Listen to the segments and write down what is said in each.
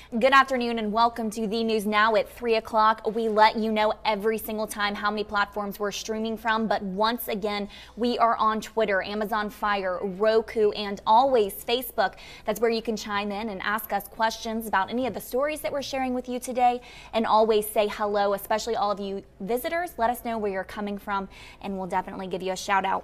Good afternoon and welcome to the news now at 3 o'clock. We let you know every single time how many platforms we're streaming from, but once again, we are on Twitter, Amazon Fire, Roku, and always Facebook. That's where you can chime in and ask us questions about any of the stories that we're sharing with you today, and always say hello, especially all of you visitors. Let us know where you're coming from, and we'll definitely give you a shout out.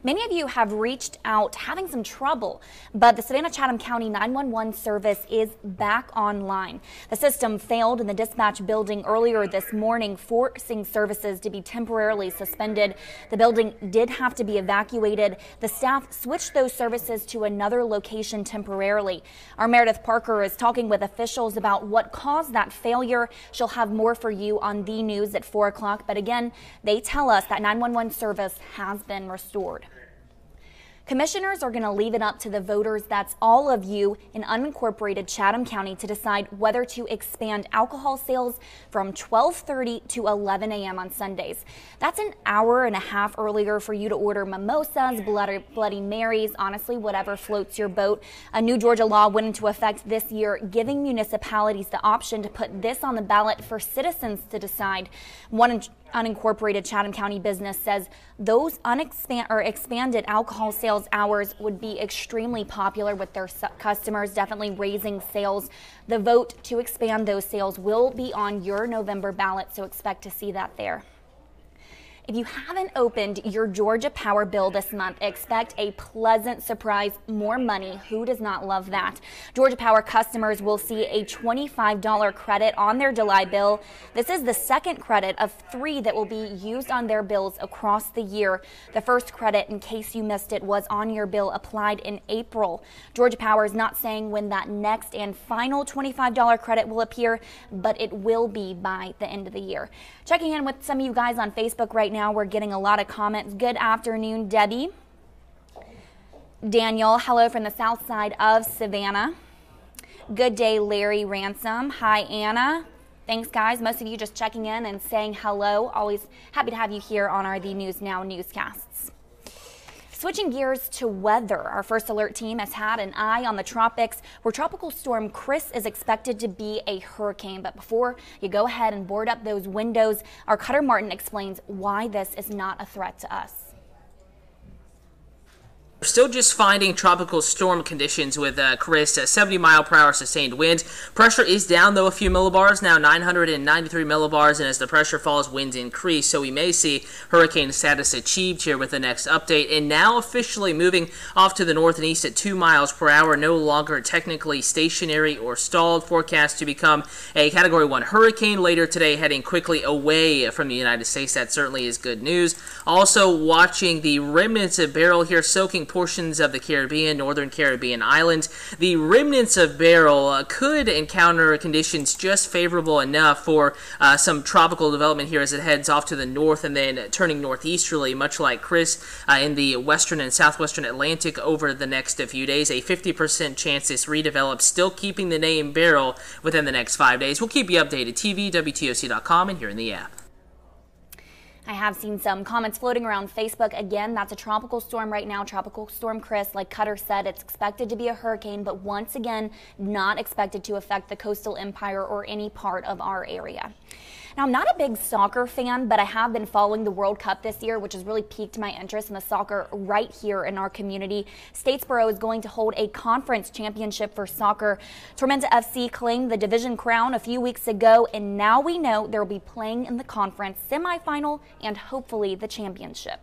Many of you have reached out having some trouble, but the Savannah-Chatham County 911 service is back online. The system failed in the dispatch building earlier this morning, forcing services to be temporarily suspended. The building did have to be evacuated. The staff switched those services to another location temporarily. Our Meredith Parker is talking with officials about what caused that failure. She'll have more for you on the news at 4 o'clock, but again, they tell us that 911 service has been restored. Commissioners are going to leave it up to the voters, that's all of you in unincorporated Chatham County, to decide whether to expand alcohol sales from 12:30 to 11 a.m. on Sundays. That's an hour and a half earlier for you to order mimosas, Bloody Marys, honestly, whatever floats your boat. A new Georgia law went into effect this year, giving municipalities the option to put this on the ballot for citizens to decide. One unincorporated Chatham County business says those expanded alcohol sales hours would be extremely popular with their customers, definitely raising sales. The vote to expand those sales will be on your November ballot, so expect to see that there. If you haven't opened your Georgia Power bill this month, expect a pleasant surprise, more money. Who does not love that? Georgia Power customers will see a $25 credit on their July bill. This is the second credit of 3 that will be used on their bills across the year. The first credit, in case you missed it, was on your bill applied in April. Georgia Power is not saying when that next and final $25 credit will appear, but it will be by the end of the year. Checking in with some of you guys on Facebook right now, we're getting a lot of comments. Good afternoon, Debbie. Daniel, hello from the south side of Savannah. Good day, Larry Ransom. Hi, Anna. Thanks, guys. Most of you just checking in and saying hello. Always happy to have you here on our The News Now newscasts. Switching gears to weather, our first alert team has had an eye on the tropics, where Tropical Storm Chris is expected to be a hurricane. But before you go ahead and board up those windows, our Cutter Martin explains why this is not a threat to us. We're still just finding tropical storm conditions with Chris, 70-mile-per-hour sustained winds. Pressure is down, though, a few millibars, now 993 millibars, and as the pressure falls, winds increase, so we may see hurricane status achieved here with the next update. And now officially moving off to the north and east at 2 miles per hour, no longer technically stationary or stalled, forecast to become a Category 1 hurricane later today, heading quickly away from the United States. That certainly is good news. Also watching the remnants of Beryl here, soaking portions of the Caribbean, northern Caribbean islands. The remnants of Beryl could encounter conditions just favorable enough for some tropical development here as it heads off to the north and then turning northeasterly, much like Chris in the western and southwestern Atlantic over the next few days. A 50% chance this redevelops, still keeping the name Beryl within the next 5 days. We'll keep you updated. TV, WTOC.com, and here in the app. I have seen some comments floating around Facebook. Again, that's a tropical storm right now, Tropical Storm Chris. Like Cutter said, it's expected to be a hurricane, but once again, not expected to affect the coastal empire or any part of our area. Now, I'm not a big soccer fan, but I have been following the World Cup this year, which has really piqued my interest in the soccer right here in our community. Statesboro is going to hold a conference championship for soccer. Tormenta FC claimed the division crown a few weeks ago, and now we know they'll be playing in the conference semifinal and hopefully the championship.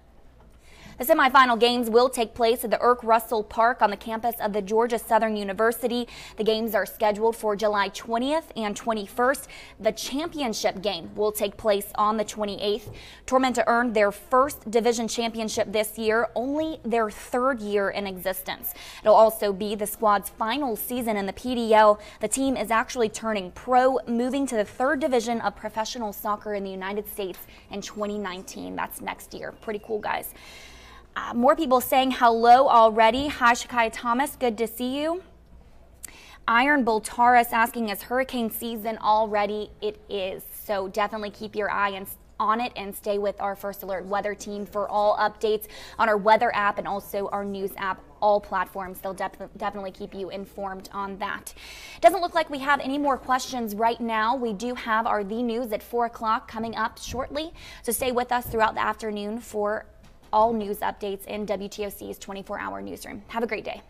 The semifinal games will take place at the Irk Russell Park on the campus of the Georgia Southern University. The games are scheduled for July 20th and 21st. The championship game will take place on the 28th. Tormenta earned their first division championship this year, only their third year in existence. It'll also be the squad's final season in the PDL. The team is actually turning pro, moving to the third division of professional soccer in the United States in 2019. That's next year. Pretty cool, guys. More people saying hello already. Hi, Shakai Thomas. Good to see you. Iron Bull Taurus asking, is hurricane season already? It is. So definitely keep your eye on it and stay with our First Alert weather team for all updates on our weather app and also our news app. All platforms. They'll definitely keep you informed on that. Doesn't look like we have any more questions right now. We do have our The News at 4 o'clock coming up shortly. So stay with us throughout the afternoon for all news updates in WTOC's 24-hour newsroom. Have a great day.